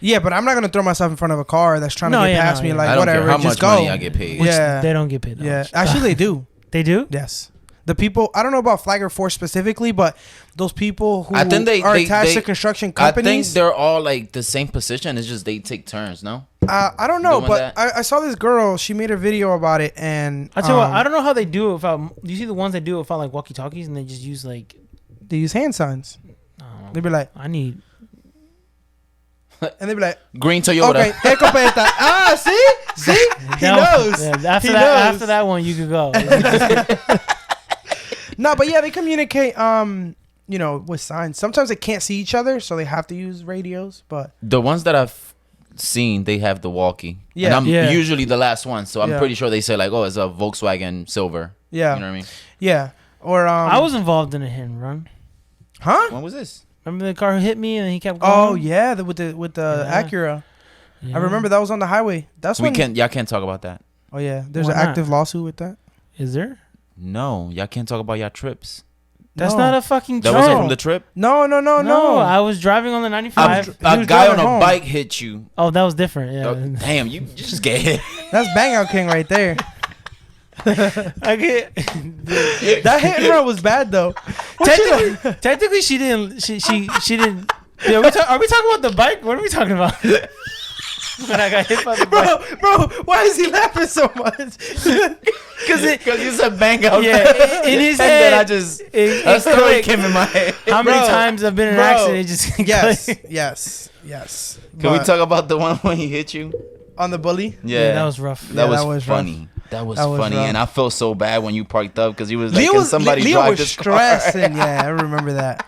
Yeah, but I'm not gonna throw myself in front of a car that's trying to get past me. Like I don't whatever, care how just much go. money I get paid. They don't get paid. Yeah, actually they do. They do. Yes, the people. I don't know about Flagger Force specifically, but those people who are attached to construction companies. I think they're all like the same position. It's just they take turns. No. I don't know, but I saw this girl. She made a video about it, and I tell you what, I don't know how they do it without. Do you see the ones that do it without like walkie talkies, and they just use like they use hand signs. They be like, I need. And they be like, green Toyota. Okay, ah, see, he knows. Yeah, after that one, you could go. No, but yeah, they communicate. With signs. Sometimes they can't see each other, so they have to use radios. But the ones that I've seen, they have the walkie. Yeah, and I'm usually the last one, so I'm pretty sure they say like, "Oh, it's a Volkswagen Silver." Yeah, you know what I mean? Yeah, or I was involved in a hit and run. Huh? When was this? Remember the car who hit me and he kept going? Oh yeah, with the Acura. Yeah. I remember that was on the highway. Y'all can't talk about that. Oh yeah, there's an active lawsuit with that. Is there? No, y'all can't talk about y'all trips. That's not a fucking trip. That wasn't from the trip? No. I was driving on the 95. A guy on a bike hit you. Oh, that was different. Yeah. Damn, you just get hit. That's Bang Out King right there. I get that hit and run was bad though. Technically, she didn't. She didn't. Yeah, are we talking about the bike? What are we talking about? When I got hit by the bike. Bro, why is he laughing so much? Because you said Bang Out. Yeah, in his head. A story came in my head. How many times I've been in an accident? It just yes. Can we talk about the one when he hit you on the bully? Yeah, that was rough. That was funny. That was funny, and I felt so bad when you parked up because he was like, "Can somebody drive this car?" Leo was stressing. Yeah, I remember that.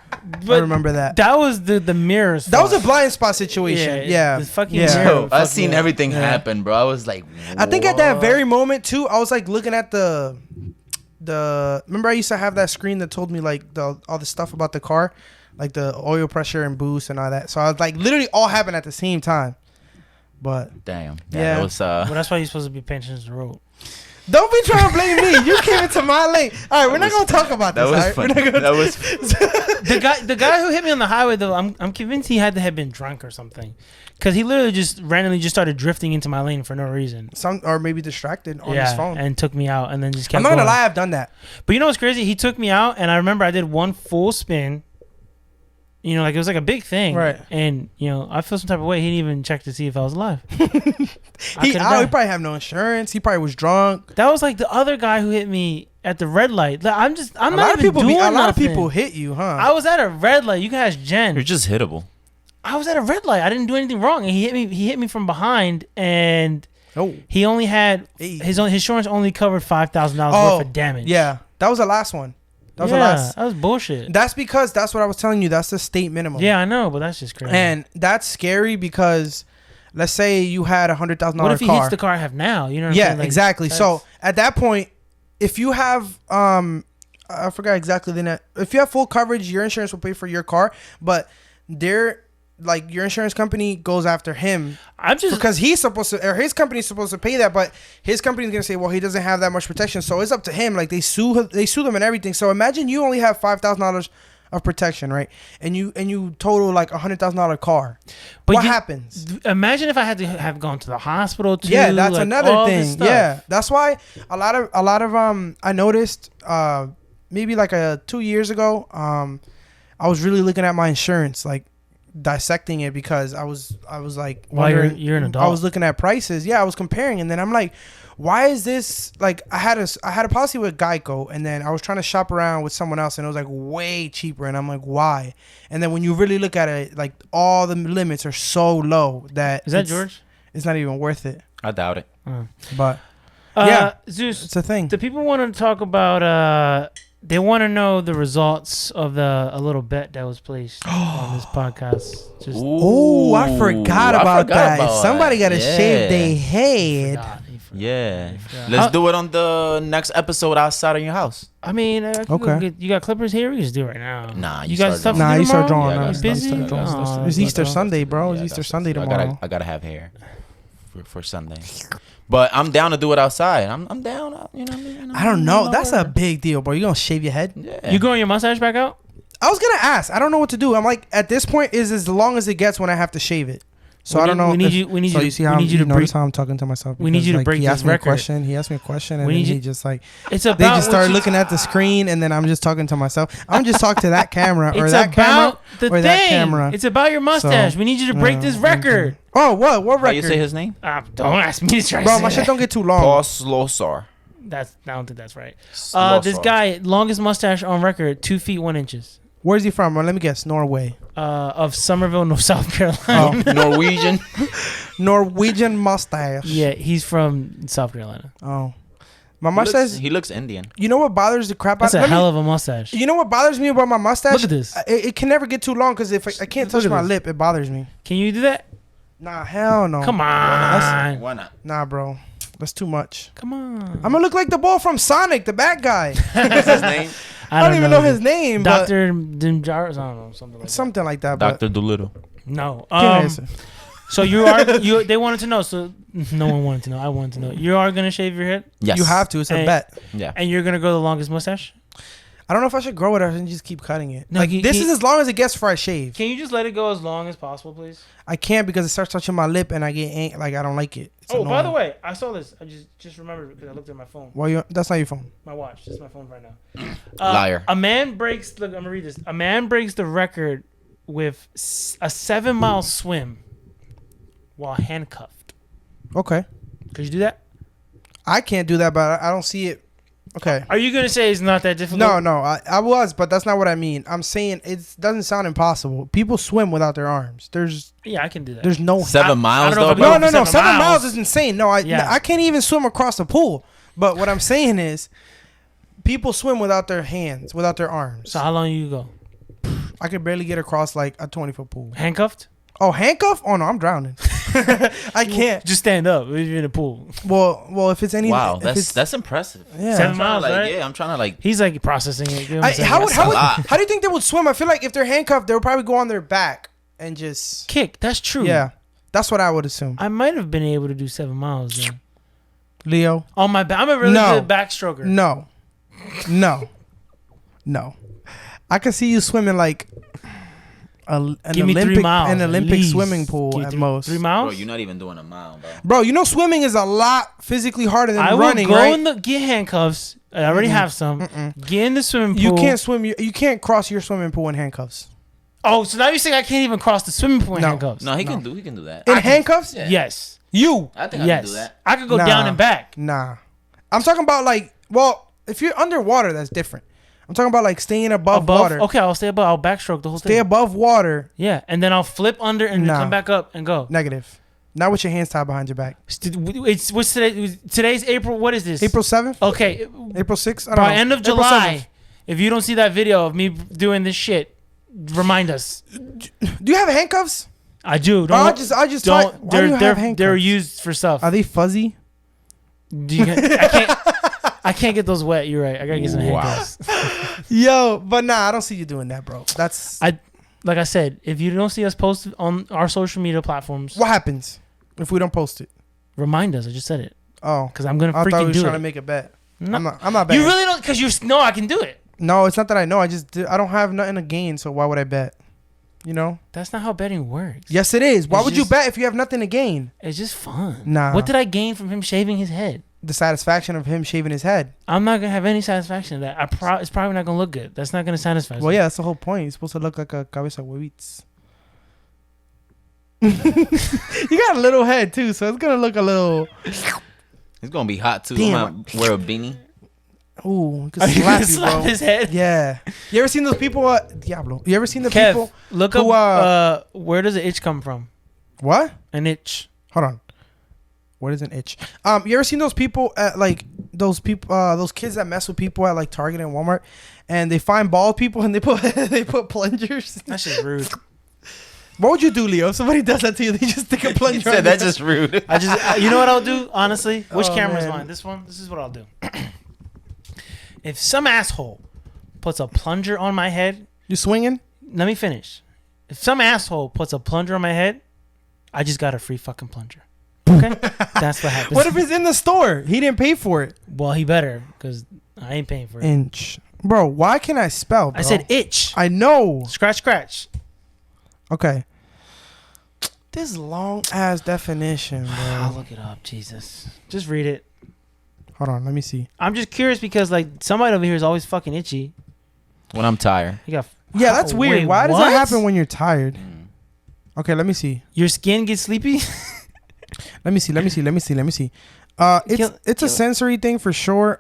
I remember that. That was the mirrors. That was a blind spot situation. Yeah. The fucking mirror. I seen everything happen, bro. I was like, what? I think at that very moment too, I was like looking at the. Remember, I used to have that screen that told me like all the stuff about the car, like the oil pressure and boost and all that. So I was like, literally all happened at the same time. But damn, yeah, that was. Well, that's why you're supposed to be paying attention to the road. Don't be trying to blame me. You came into my lane. All right, we're not gonna talk about this. That was funny. That was the guy who hit me on the highway though. I'm convinced he had to have been drunk or something, because he literally just randomly just started drifting into my lane for no reason. Or maybe distracted on his phone and took me out and then just kept. I'm not gonna lie, I've done that. But you know what's crazy? He took me out and I remember I did one full spin. You know, like it was like a big thing, right? And you know, I feel some type of way. He didn't even check to see if I was alive. He probably have no insurance. He probably was drunk. That was like the other guy who hit me at the red light. I'm a not even doing nothing. A lot of people hit you, huh? I was at a red light. You can ask Jen. You're just hittable. I was at a red light. I didn't do anything wrong, and he hit me. He hit me from behind, and he only had his insurance only covered $5,000 worth of damage. Yeah, that was the last one. That was bullshit. That's because that's what I was telling you. That's the state minimum. Yeah, I know, but that's just crazy. And that's scary because, let's say you had $100,000 car. What if he hits the car I have now? You know what I'm saying? Like, exactly. So at that point, if you have, I forgot exactly the net. If you have full coverage, your insurance will pay for your car, but your insurance company goes after him. Because he's supposed to, or his company's supposed to pay that, but his company's gonna say, well, he doesn't have that much protection, so it's up to him. Like they sue them and everything. So imagine you only have $5,000 of protection, right? And you total like $100,000 car. But what happens? Imagine if I had to have gone to the hospital too. Yeah, that's another thing. Yeah, that's why a lot of I noticed maybe like 2 years ago, I was really looking at my insurance, like dissecting it, because I was like, why you're an adult. I was looking at prices. Yeah, I was comparing, and then I'm like, why is this like I had a policy with Geico, and then I was trying to shop around with someone else, and it was like way cheaper, and I'm like, why? And then when you really look at it, like all the limits are so low that George? It's not even worth it. I doubt it. But yeah, Zeus, it's a thing. The people want to talk about they want to know the results of a little bet that was placed on this podcast. I forgot about that. Somebody got to shave their head. Yeah. Let's do it on the next episode outside of your house. I mean, okay. You got clippers here? We can just do it right now. Nah, you got stuff to do you start tomorrow? drawing. You busy? It's Easter Sunday, bro. It's Easter Sunday tomorrow. I gotta have hair for Sunday. But I'm down to do it outside. I'm down. You know what I mean? I don't know. That's a big deal, bro. You gonna shave your head? Yeah. You growing your mustache back out? I was gonna ask. I don't know what to do. I'm like, at this point, is as long as it gets when I have to shave it. So I don't know. We need you to notice how I'm talking to myself. We need you to break this record. He asked me a question, and then he just like they just started looking at the screen, and then I'm just talking to myself. I'm just talking to that camera or that camera or that camera. It's about your mustache. We need you to break this record. Oh, what record? How you say his name? Don't ask me to try. Bro, my shit don't get too long. Paul Slosar. I don't think that's right. This guy, longest mustache on record, 2 feet 1 inches. Where's he from? Let me guess. Norway. Of Somerville, South Carolina. Norwegian. Norwegian mustache. Yeah, he's from South Carolina. Oh. My mustache. He looks Indian. You know what bothers the crap out of me? That's a hell of a mustache. You know what bothers me about my mustache? Look at this. It can never get too long because if I can't touch my lip, it bothers me. Can you do that? Nah, hell no. Come on. Why not? Nah, bro. That's too much. Come on. I'm going to look like the boy from Sonic, the bad guy. What's his name? I don't even know his name. Dr. Dimjaris, I don't know, something like that. Dr. Doolittle. No. So they wanted to know. So no one wanted to know. I wanted to know. You are gonna shave your head? Yes. You have to. It's a bet. Yeah. And you're gonna grow the longest mustache? I don't know if I should grow it or just keep cutting it. No, this is as long as it gets before I shave. Can you just let it go as long as possible, please? I can't because it starts touching my lip and I get I don't like it. It's annoying. By the way, I saw this. I just remembered because I looked at my phone. Well, that's not your phone. My watch. This is my phone right now. Liar. A man breaks. Look, I'm gonna read this. A man breaks the record with a 7-mile swim while handcuffed. Okay. Could you do that? I can't do that, but I don't see it. Okay. Are you going to say it's not that difficult? No. I was, but that's not what I mean. I'm saying it doesn't sound impossible. People swim without their arms. Yeah, I can do that. There's no 7 miles though. No. 7 miles is insane. No, I can't even swim across the pool. But what I'm saying is, people swim without their hands, without their arms. So how long you go? I could barely get across like a 20-foot pool. Handcuffed? Oh, handcuffed? Oh no, I'm drowning. I can't. Just stand up if you're in the pool. Well, if it's anything. Wow, that's impressive. Yeah. 7 miles, right? Yeah, I'm trying to He's like processing it. How do you think they would swim? I feel like if they're handcuffed, they would probably go on their back and just kick. That's true. Yeah, that's what I would assume. I might have been able to do 7 miles then. Leo, on my back. I'm a really good backstroker. No. I can see you swimming like an Olympic swimming pool at most. 3 miles? Bro, you're not even doing a mile, bro. Bro, you know swimming is a lot physically harder than running, right? I will go get handcuffs. I already have some. Get in the swimming pool. You can't swim. You can't cross your swimming pool in handcuffs. Oh, so now you're saying I can't even cross the swimming pool in handcuffs? No, he can do that. In handcuffs? Yeah. Yes. I think I can do that. I could go down and back. Nah. I'm talking about if you're underwater, that's different. I'm talking about staying above water. Okay, I'll stay above. I'll backstroke the whole thing. Stay above water. Yeah, and then I'll flip under and then come back up and go. Negative. Not with your hands tied behind your back. What's today? Today's April. What is this? April 7th? Okay. April 6th? I don't know. By end of July, if you don't see that video of me doing this shit, remind us. Do you have handcuffs? I do. I just don't. Why do you have handcuffs? They're used for stuff. Are they fuzzy? I can't get those wet. You're right. I gotta get some handcuffs. Yo, but I don't see you doing that, bro. Like I said, if you don't see us post on our social media platforms, what happens if we don't post it? Remind us. I just said it. Oh, because I'm gonna freaking do it. I thought we were trying to make a bet. No. I'm not betting. You really don't? Because you know I can do it. No, it's not that I know. I don't have nothing to gain. So why would I bet? You know? That's not how betting works. Yes, it is. Why would you bet if you have nothing to gain? It's just fun. Nah. What did I gain from him shaving his head? The satisfaction of him shaving his head. I'm not gonna have any satisfaction of that. It's probably not gonna look good. That's not gonna satisfy. Well, yeah, that's the whole point. You're supposed to look like a cabeza huevitos. You got a little head too, so it's gonna look a little. It's gonna be hot too. I'm gonna wear a beanie. Ooh, slap his head. Yeah. You ever seen those people? Diablo. You ever seen the Kev, people? Look up. Where does an itch come from? What? An itch. Hold on. What is an itch? You ever seen those people at those kids that mess with people at Target and Walmart, and they find bald people and they put plungers? That's just rude. What would you do, Leo? If somebody does that to you, they just stick a plunger. Said that's just rude. You know what I'll do? Honestly, which camera is mine? This one. This is what I'll do. If some asshole puts a plunger on my head, you swinging? Let me finish. If some asshole puts a plunger on my head, I just got a free fucking plunger. Okay, that's what happens. What if it's in the store? He didn't pay for it. Well, he better, because I ain't paying for it. Inch, bro. Why can't I spell? Bro? I said itch. I know. Scratch. Okay. This long ass definition, bro. I'll look it up. Jesus, just read it. Hold on, let me see. I'm just curious because somebody over here is always fucking itchy. When I'm tired. That's weird. Wait, why does that happen when you're tired? Okay, let me see. Your skin gets sleepy? Let me see. It's a sensory thing for sure.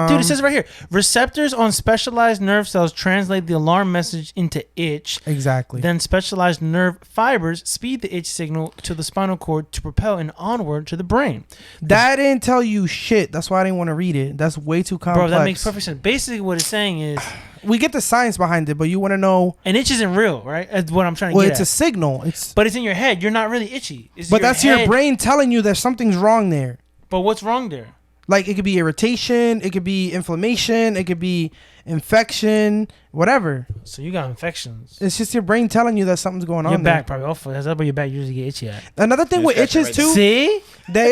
Dude, it says right here, receptors on specialized nerve cells translate the alarm message into itch. Exactly. Then specialized nerve fibers speed the itch signal to the spinal cord to propel it onward to the brain. That didn't tell you shit. That's why I didn't want to read it. That's way too complex. Bro, that makes perfect sense. Basically, what it's saying is, we get the science behind it, but you want to know. An itch isn't real, right? That's what I'm trying to get at. Well, it's a signal. But it's in your head. You're not really itchy. But that's your brain telling you that something's wrong there. But what's wrong there? Like it could be irritation, it could be inflammation, it could be infection, whatever. So you got infections. It's just your brain telling you that something's going on. Your back there. probably. That's up where your back usually get itchy at. Another thing with itches too. See, they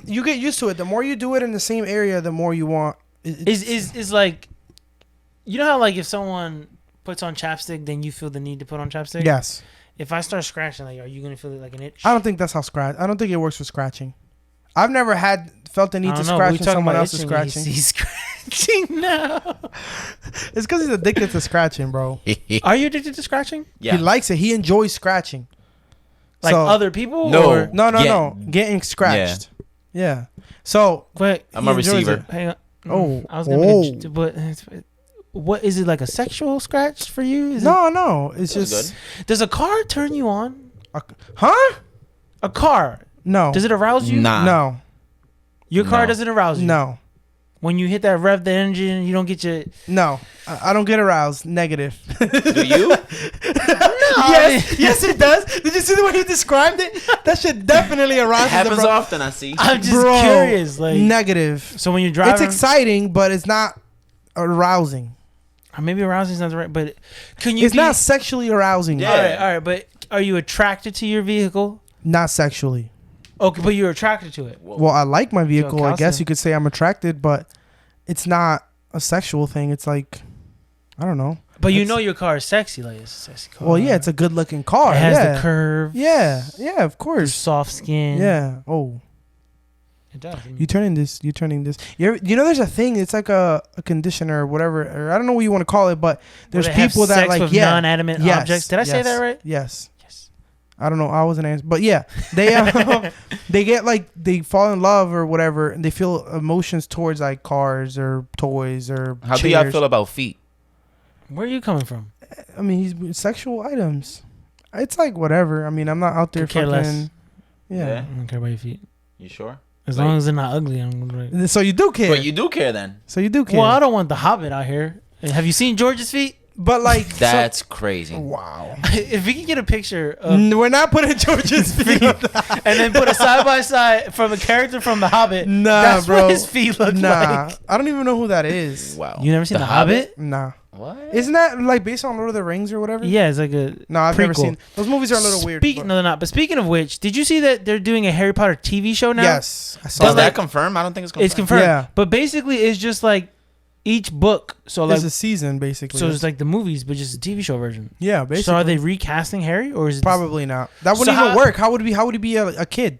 you get used to it. The more you do it in the same area, the more you want. Is like, you know how like if someone puts on chapstick, then you feel the need to put on chapstick. Yes. If I start scratching, like, are you gonna feel it like an itch? I don't think that's how I don't think it works for scratching. I've never felt the need to scratch when someone else is scratching. He's scratching now. It's because he's addicted to scratching, bro. Are you addicted to scratching? Yeah. He likes it. He enjoys scratching. Like other people? No. Or? No. Getting scratched. Yeah. So, but I'm a receiver. Hang on. Oh. I was gonna but what is it, like a sexual scratch for you? No. It's just good. Does a car turn you on? Huh? A car. No. Does it arouse you? Nah. No. Your car doesn't arouse you? No. When you hit that rev the engine, you don't get your... No. I don't get aroused. Negative. Do you? Yes, it does. Did you see the way he described it? That shit definitely arouses It happens bro. often, I see. I'm just curious. Like, negative. So when you're driving... It's exciting, but it's not arousing. Or maybe arousing is not the right... But can you It's not sexually arousing. Yeah. All right. But are you attracted to your vehicle? Not sexually. Okay, but you're attracted to it. Well, I like my vehicle. I guess calcium. you could say I'm attracted, but it's not a sexual thing. It's like, I don't know. But you know your car is sexy. Like, it's a sexy car. Well, yeah, it's a good looking car. It has yeah. the curve. Yeah, of The course. soft skin. Yeah. Oh, It does. you turning this. You know, there's a thing. It's like a conditioner or whatever. Or I don't know what you want to call it, but there's people that sex like with non-animate objects. Did I say that right? Yes. I don't know. I wasn't answering, but yeah, they get like they fall in love or whatever, and they feel emotions towards like cars or toys or. How chairs. do y'all feel about feet? Where are you coming from? I mean, he's sexual items. It's like whatever. I mean, I'm not out there Could care fucking. less. Yeah. I don't care about your feet. You sure? As long as they're not ugly, I'm gonna be like, So you do care. But you do care then. So you do care. well, I don't want the Hobbit out here. Have you seen George's feet? But like That's crazy. wow. If we can get a picture of We're not putting George's feet. and then put a side by side from a character from The Hobbit. Nah, that's bro. what his feet look like. I don't even know who that is. Wow. You never seen The Hobbit? Nah. What? Isn't that like based on Lord of the Rings or whatever? Yeah, it's like a No, I've never prequel. seen. Those movies are a little weird. No, they're not. But speaking of which, did you see that they're doing a Harry Potter TV show now? Yes, I saw Is that. that confirmed? I don't think it's confirmed. It's confirmed. Yeah. But basically, it's just like each book. So like, There's a season basically. so it's like the movies, but just a TV show version. yeah, basically. So are they recasting Harry, or is it Probably not. That wouldn't So even how- work. How would he be a kid?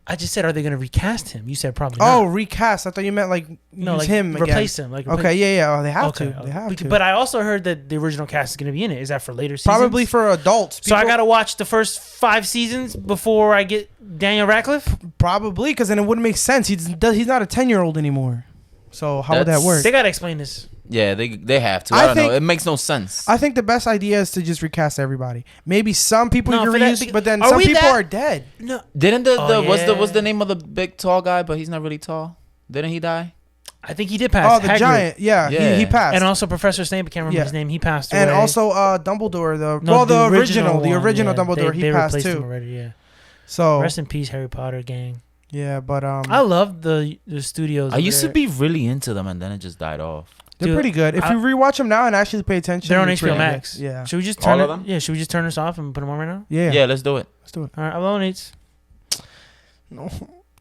I just said, are they going to recast him? You said probably Oh, not. recast. I thought you meant like No, use like him replace again. him. Like Okay, yeah. Oh, they have to. okay. They have to. But I also heard that the original cast is going to be in it. Is that for later seasons? Probably for adults. So I People- got to watch the first 5 seasons before I get Daniel Radcliffe? probably because then it wouldn't make sense. He's not a 10-year-old anymore. So how would that That's- work? They got to explain this. Yeah, they have to. I I don't know. think- It makes no sense. I think the best idea is to just recast everybody. Maybe some people No, you for can that- reuse, but then are some we people that- are dead. No. Didn't Oh, what's the yeah. name of the big tall guy? But he's not really tall. Didn't he die? I think he did pass. Oh, the Hagrid. giant. Yeah, Yeah. He passed. And also Professor Snape, I can't remember Yeah. his name. He passed away. And also Dumbledore, No, the one, original yeah. Dumbledore, he They passed replaced him too. already, yeah. So Rest in peace, Harry Potter gang. yeah, but I love the studios. I over used to there. be really into them, and then it just died off. they're Dude, pretty good. If you rewatch them now and actually pay attention, They're on they're HBO pretty Max. good. Yeah, Should we just All turn of it? them? Yeah. Should we just turn this off and put them on right now? yeah. Let's do it. Let's do it. All right. Alone eats. No,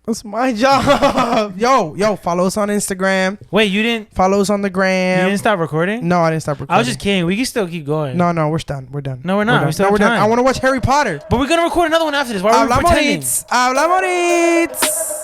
that's my job. yo, follow us on Instagram. Wait, you didn't? Follow us on the You gram. didn't stop recording? No, I didn't stop recording. I was just kidding. We can still keep going. No, we're done. We're done. No, we're not. We still have we're done. time. I want to watch Harry Potter. But we're gonna record another one after this. Why are we pretending? Hablamos.